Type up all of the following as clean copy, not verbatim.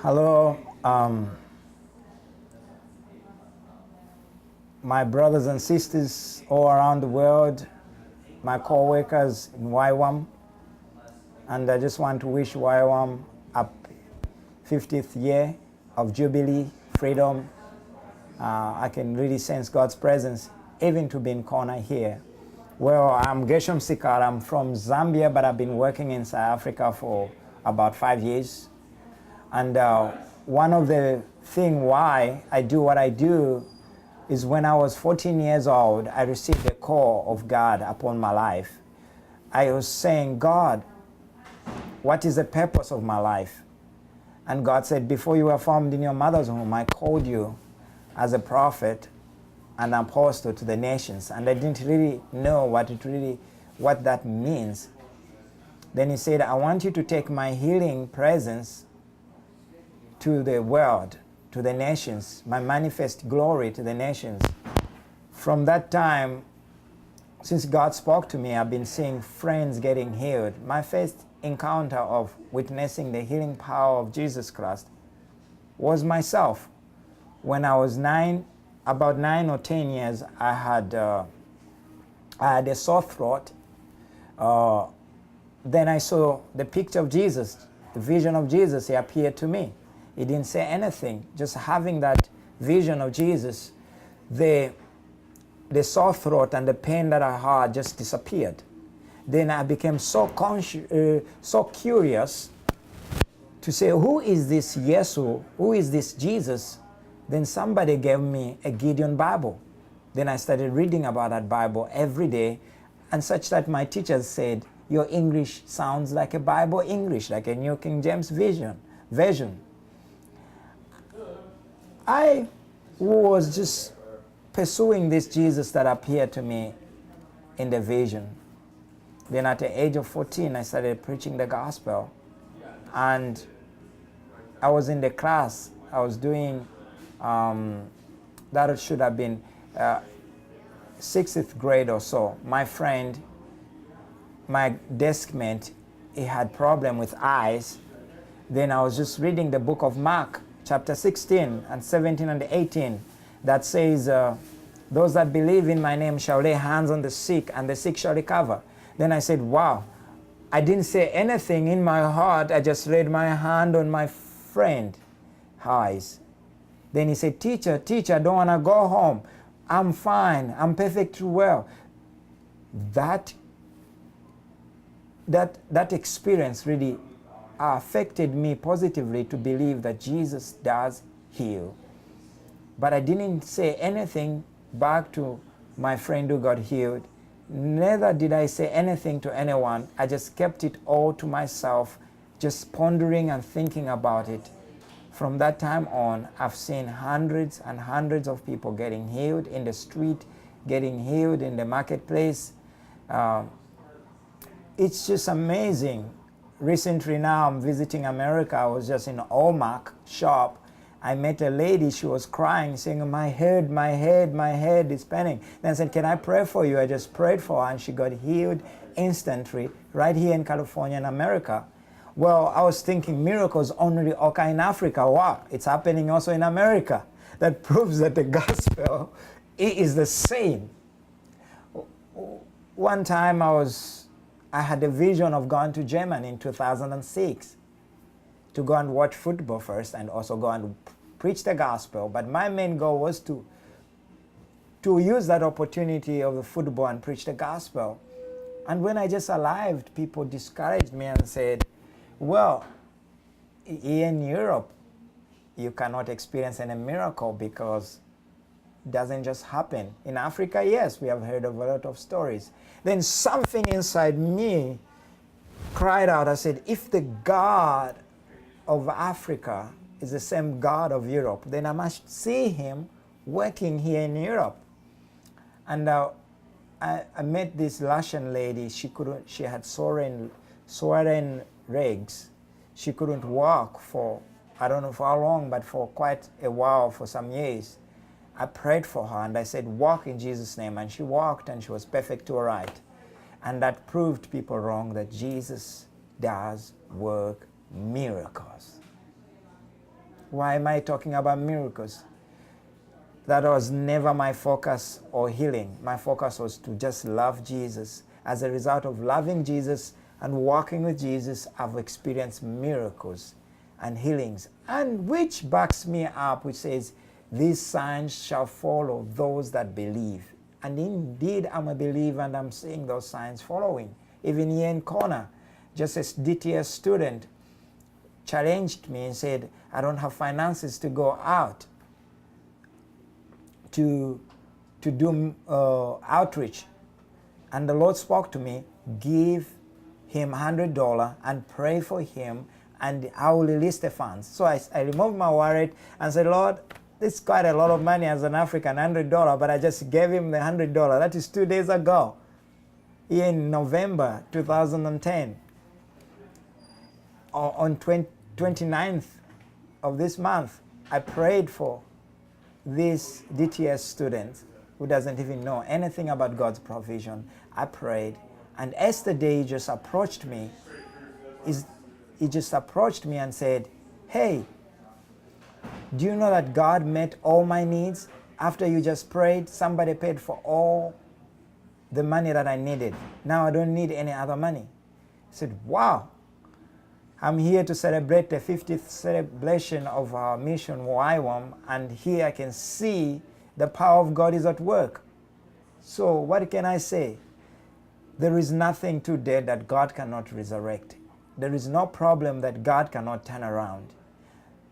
Hello, my brothers and sisters all around the world, my co-workers in YWAM, and I just want to wish YWAM a 50th year of Jubilee, freedom. I can really sense God's presence even to be in corner here. Well, I'm Geshom Sikaala. I'm from Zambia, but I've been working in South Africa for about 5 years. And one of the things why I do what I do is when I was 14 years old, I received the call of God upon my life. I was saying, God, what is the purpose of my life? And God said, before you were formed in your mother's womb, I called you as a prophet and apostle to the nations. And I didn't really know what that means. Then he said, I want you to take my healing presence to the world, to the nations, my manifest glory to the nations. From that time, since God spoke to me, I've been seeing friends getting healed. My first encounter of witnessing the healing power of Jesus Christ was myself. When I was about 9 or 10 years, I had a sore throat. Then I saw the picture of Jesus, the vision of Jesus. He appeared to me. He didn't say anything. Just having that vision of Jesus, the sore throat and the pain that I had just disappeared. Then I became so curious to say, who is this Yesu? Who is this Jesus? Then somebody gave me a Gideon Bible. Then I started reading about that Bible every day, and such that my teachers said, your English sounds like a Bible English, like a New King James version. I was just pursuing this Jesus that appeared to me in the vision. Then at the age of 14, I started preaching the gospel. And I was in the class. I was doing, that should have been 6th grade or so. My friend, my desk mate, he had problem with eyes. Then I was just reading the book of Mark, chapter 16 and 17 and 18, that says, those that believe in my name shall lay hands on the sick, and the sick shall recover. Then I said, wow. I didn't say anything in my heart. I just laid my hand on my friend's eyes. Then he said, teacher, I don't want to go home. I'm fine. I'm perfectly well. That experience really affected me positively to believe that Jesus does heal. But I didn't say anything back to my friend who got healed. Neither did I say anything to anyone. I just kept it all to myself, just pondering and thinking about it. From that time on, I've seen hundreds and hundreds of people getting healed in the street, getting healed in the marketplace. It's just amazing. Recently now, I'm visiting America. I was just in an Allmark shop. I met a lady. She was crying, saying, my head is paining. Then I said, can I pray for you? I just prayed for her, and she got healed instantly right here in California in America. Well, I was thinking miracles only occur in Africa. Wow, it's happening also in America. That proves that the gospel is the same. One time I had a vision of going to Germany in 2006 to go and watch football first and also go and preach the gospel. But my main goal was to use that opportunity of the football and preach the gospel. And when I just arrived, people discouraged me and said, well, here in Europe, you cannot experience any miracle because it doesn't just happen. In Africa, yes, we have heard of a lot of stories. Then something inside me cried out. I said, if the God of Africa is the same God of Europe, then I must see him working here in Europe. And I met this Russian lady. She had swollen legs. She couldn't walk for, I don't know for how long, but for quite a while, for some years. I prayed for her and I said, walk in Jesus' name. And she walked and she was perfect all right. And that proved people wrong, that Jesus does work miracles. Why am I talking about miracles? That was never my focus or healing. My focus was to just love Jesus. As a result of loving Jesus and walking with Jesus, I've experienced miracles and healings, and which backs me up, which says, these signs shall follow those that believe. And indeed, I'm a believer, and I'm seeing those signs following. Even here in Kona, just a DTS student challenged me and said, I don't have finances to go out to do outreach. And the Lord spoke to me, give him $100 and pray for him, and I will release the funds. So I removed my wallet and said, Lord, this is quite a lot of money as an African, $100, but I just gave him the $100. That is 2 days ago, in November 2010. On 29th of this month, I prayed for this DTS student who doesn't even know anything about God's provision. I prayed, and yesterday he just approached me. He just approached me and said, hey, do you know that God met all my needs? After you just prayed, somebody paid for all the money that I needed. Now I don't need any other money. I said, wow. I'm here to celebrate the 50th celebration of our mission, YWAM, and here I can see the power of God is at work. So what can I say? There is nothing too dead that God cannot resurrect. There is no problem that God cannot turn around.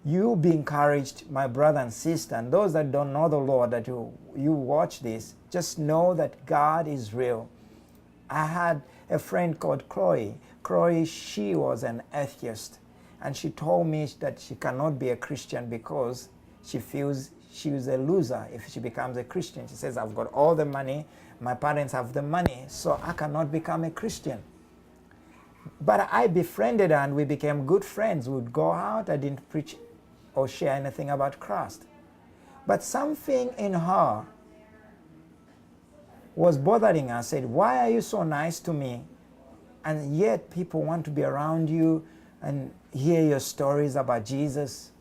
You be encouraged, my brother and sister, and those that don't know the Lord, that you watch this, just know that God is real. I had a friend called Chloe. Chloe, she was an atheist, and she told me that she cannot be a Christian because she feels she is a loser if she becomes a Christian. She says, I've got all the money, my parents have the money, so I cannot become a Christian. But I befriended her and we became good friends. We would go out. I didn't preach or share anything about Christ. But something in her was bothering her. I said, why are you so nice to me? And yet people want to be around you and hear your stories about Jesus.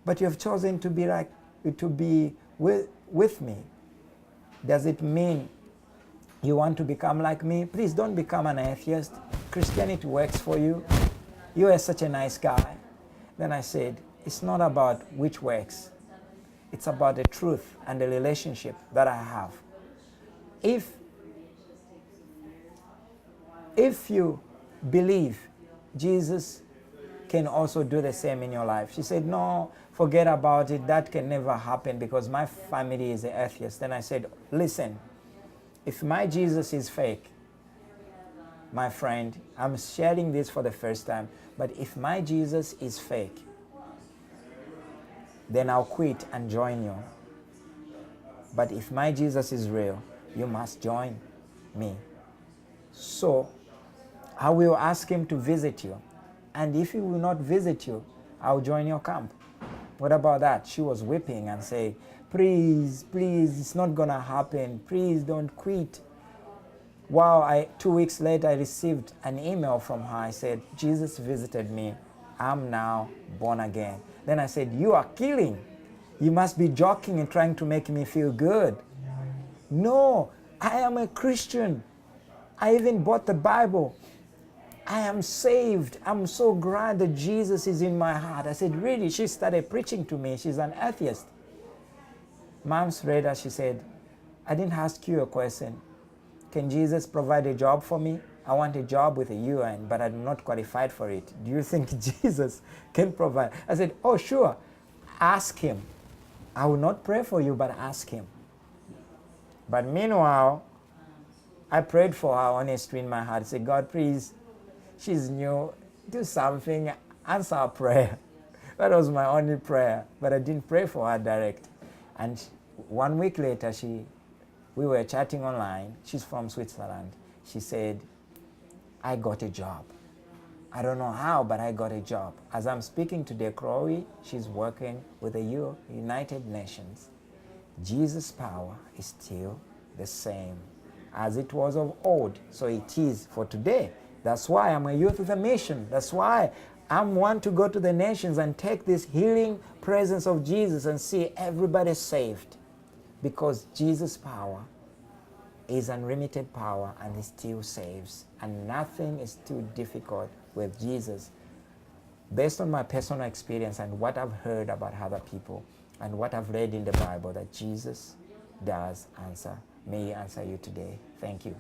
But you have chosen to be with me. Does it mean you want to become like me? Please don't become an atheist. Christianity works for you. You are such a nice guy. Then I said, it's not about which works. It's about the truth and the relationship that I have. If you believe, Jesus can also do the same in your life. She said, no, forget about it. That can never happen because my family is an atheist. Then I said, listen, if my Jesus is fake, my friend, I'm sharing this for the first time, but if my Jesus is fake, then I'll quit and join you. But if my Jesus is real, you must join me. So I will ask him to visit you. And if he will not visit you, I'll join your camp. What about that? She was weeping and saying, please, please, it's not going to happen. Please don't quit. Wow, 2 weeks later, I received an email from her. I said, Jesus visited me. I'm now born again. Then I said, you are killing. You must be joking and trying to make me feel good. No, I am a Christian. I even bought the Bible. I am saved. I'm so glad that Jesus is in my heart. I said, really? She started preaching to me. She's an atheist. Months later, she said, I didn't ask you a question. Can Jesus provide a job for me? I want a job with a UN, but I'm not qualified for it. Do you think Jesus can provide? I said, oh, sure. Ask him. I will not pray for you, but ask him. But meanwhile, I prayed for her honestly in my heart. I said, God, please, she's new. Do something. Answer her prayer. That was my only prayer. But I didn't pray for her direct. And 1 week later, we were chatting online. She's from Switzerland. She said, I got a job. I don't know how, but I got a job. As I'm speaking today, Chloe, she's working with the United Nations. Jesus' power is still the same as it was of old. So it is for today. That's why I'm a youth with a mission. That's why I want to go to the nations and take this healing presence of Jesus and see everybody saved, because Jesus' power is unlimited power and He still saves, and nothing is too difficult with Jesus. Based on my personal experience and what I've heard about other people and what I've read in the Bible, that Jesus does answer. May He answer you today. Thank you.